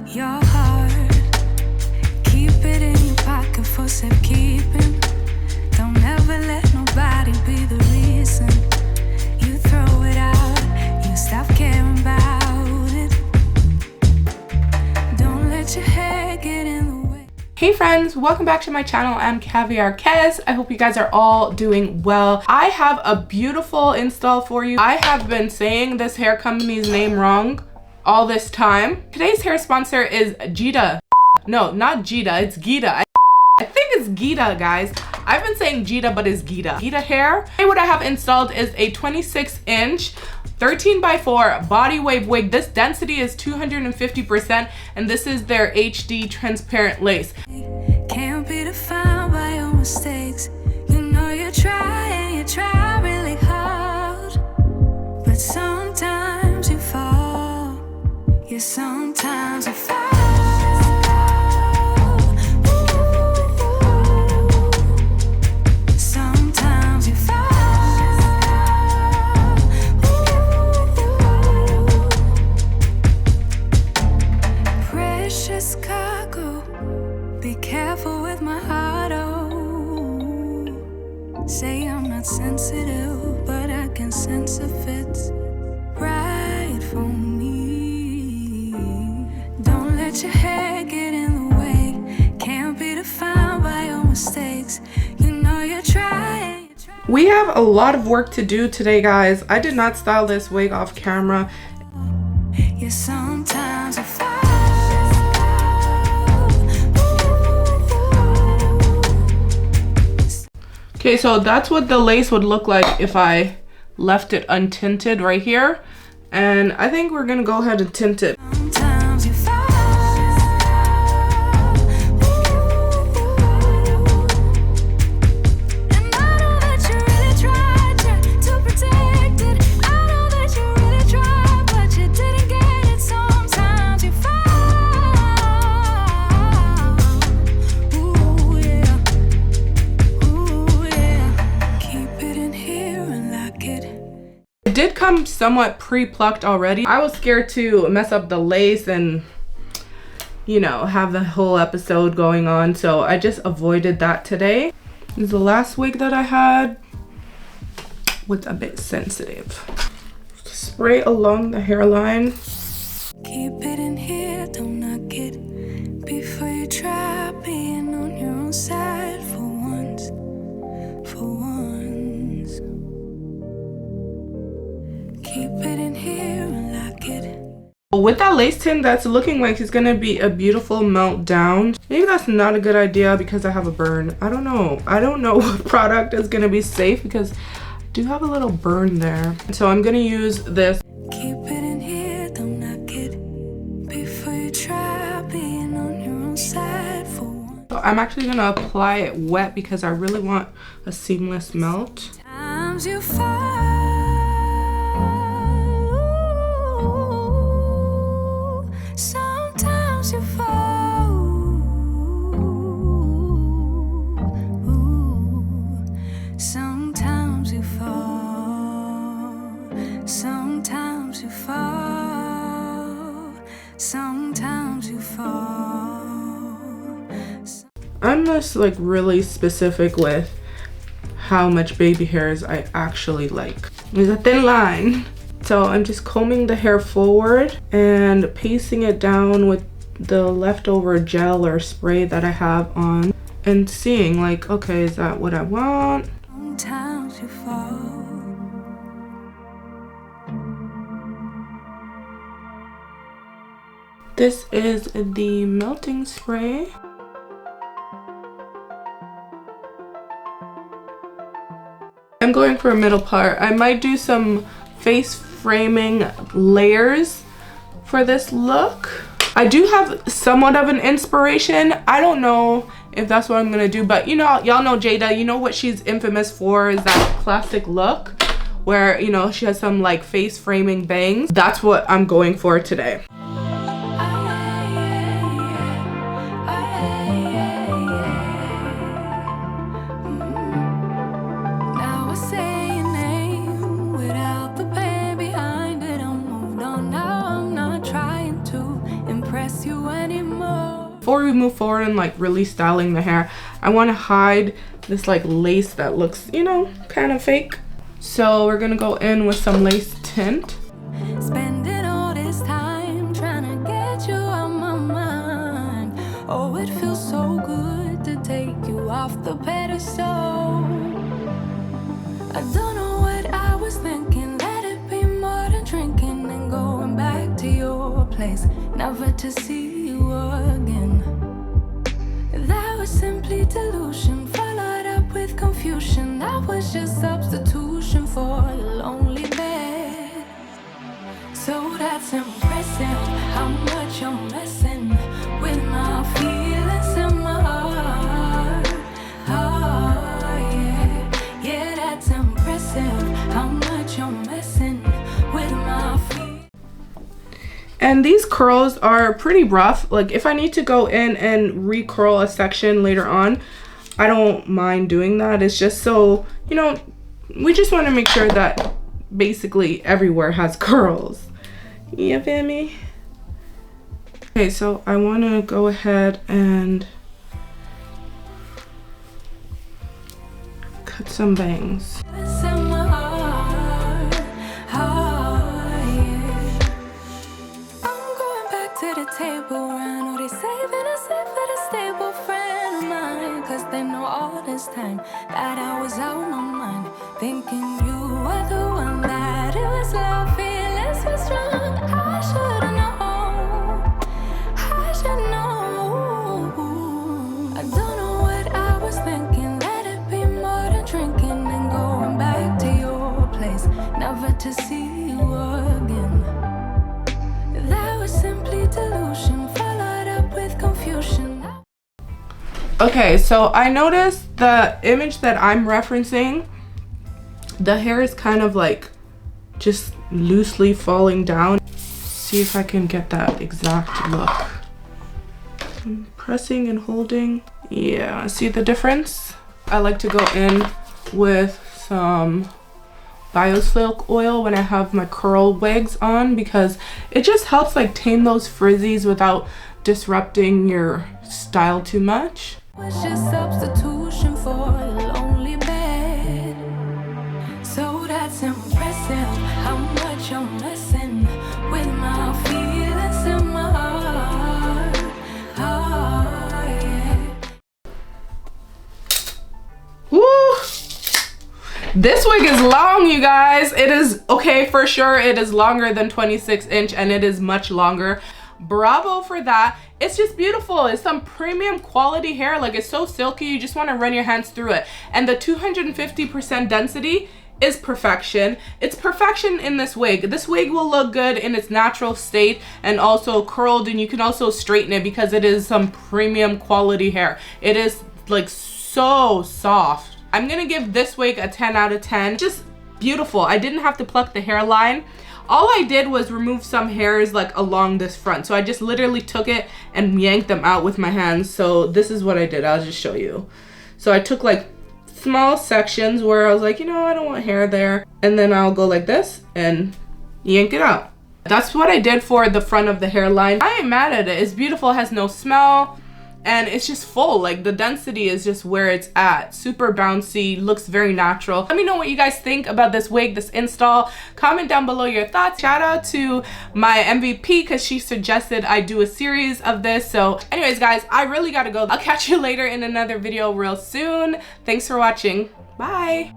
your heart. Keep it in your pocket for safekeeping. Don't ever let nobody be the reason you throw it out. You stop caring about it. Don't let your hair get in the way. Hey friends, welcome back to my channel. I'm Caviarkezzy. I hope you guys are all doing well. I have a beautiful install for you. I have been saying this hair company's name wrong all this time. Today's hair sponsor is Geeta. No, not Geeta, it's Geeta. I think it's Geeta, guys. I've been saying Geeta, but it's Geeta. Geeta Hair. Today what I have installed is a 26-inch 13x4 body wave wig. This density is 250% and this is their HD transparent lace. Can't be defined by your mistakes. You know you try really hard, but sometimes you fall. Yeah, sometimes you fall. Sometimes you fall. Precious cargo. Be careful with my heart, oh. Say I'm not sensitive, but I can sense if it's right for me. Don't let your hair get in the way. Can't be defined by your mistakes. You know you're trying. We have a lot of work to do today, guys. I did not style this wig off camera. Yeah, sometimes I fall. Okay, so that's what the lace would look like if I left it untinted right here. And I think we're gonna go ahead and tint it. Sometimes you fall. And I know that you really tried to protect it. I know that you really tried, but you didn't get it. Sometimes you fall. Ooh, yeah. Ooh, yeah. Keep it in here and lock it. It did come somewhat pre-plucked already. I was scared to mess up the lace and, you know, have the whole episode going on, so I just avoided that today. This is the last wig that I had. Was a bit sensitive. Spray along the hairline. Keep it in here, don't knock it before you try being on your own side for once. For once. Keep it in here and lock it. With that lace tint, that's looking like it's gonna be a beautiful meltdown. Maybe that's not a good idea because I have a burn. I don't know. I don't know what product is gonna be safe because I do have a little burn there. So I'm gonna use this. Keep it in here, don't knock it before you try being on your own side for once. So I'm actually gonna apply it wet because I really want a seamless melt. Times you fall. Sometimes you fall. Sometimes you fall. Sometimes you fall. Sometimes you fall. I'm just like really specific with how much baby hairs I actually like. There's a thin line. So I'm just combing the hair forward and pasting it down with the leftover gel or spray that I have on and seeing like, okay, is that what I want? Sometimes you fall. This is the melting spray. I'm going for a middle part. I might do some face framing layers for this look. I do have somewhat of an inspiration. I don't know if that's what I'm gonna do, but you know, y'all know Jada, you know what she's infamous for is that classic look where, you know, she has some like face framing bangs. That's what I'm going for today. Now I say your name without the pain behind it. I'm moved on now. I'm not trying to impress you. before we move forward and like really styling the hair, I want to hide this like lace that looks, you know, kind of fake. So we're gonna go in with some lace tint. Spending all this time trying to get you out my mind. Oh, it feels so good to take you off the pedestal. I don't know what I was thinking. Let it be more than drinking and going back to your place, never to see you again. That was simply delusion, followed up with confusion. That was just substitution for a lonely bed. So that's impressive, how much you're messing with my feelings in my heart. Oh, yeah, yeah, that's impressive, how much you're messing with my feelings. And these curls are pretty rough. Like if I need to go in and recurl a section later on, I don't mind doing that. It's just so, you know, we just want to make sure that basically everywhere has curls. You feel me? Okay, so I want to go ahead and cut some bangs. Table run, or they saving us up for the stable friend of mine. Cause they know all this time that I was out my mind, thinking you were the one, that it was love, feelings were strong. I should've known, I should know. I don't know what I was thinking. Let it be more than drinking and going back to your place, never to see you again. That was simply delusion, followed up with confusion. Okay, so I noticed the image that I'm referencing, the hair is kind of like just loosely falling down. See if I can get that exact look. I'm pressing and holding. Yeah, see the difference? I like to go in with some Biosilk oil when I have my curl wigs on, because it just helps like tame those frizzies without disrupting your style too much. Was just substitution for a lonely bed. So that's impressive, how much you're messing with my feelings in my heart. Oh, yeah. Woo! This wig is long, you guys. It is, okay, for sure it is longer than 26 inch and it is much longer. Bravo for that. It's just beautiful. It's some premium quality hair. Like, it's so silky, you just want to run your hands through it. And the 250% density is perfection. It's perfection in this wig. This wig will look good in its natural state and also curled, and you can also straighten it because it is some premium quality hair. It is like so soft. I'm gonna give this wig a 10 out of 10. Just beautiful. I didn't have to pluck the hairline. All I did was remove some hairs like along this front. So I just literally took it and yanked them out with my hands. So this is what I did. I'll just show you. So I took like small sections where I was like, you know, I don't want hair there. And then I'll go like this and yank it out. That's what I did for the front of the hairline. I ain't mad at it. It's beautiful, it has no smell. And it's just full, like the density is just where it's at. Super bouncy, looks very natural. Let me know what you guys think about this wig, this install. Comment down below your thoughts. Shout out to my MVP because she suggested I do a series of this. So anyways, guys, I really gotta go. I'll catch you later in another video real soon. Thanks for watching. Bye.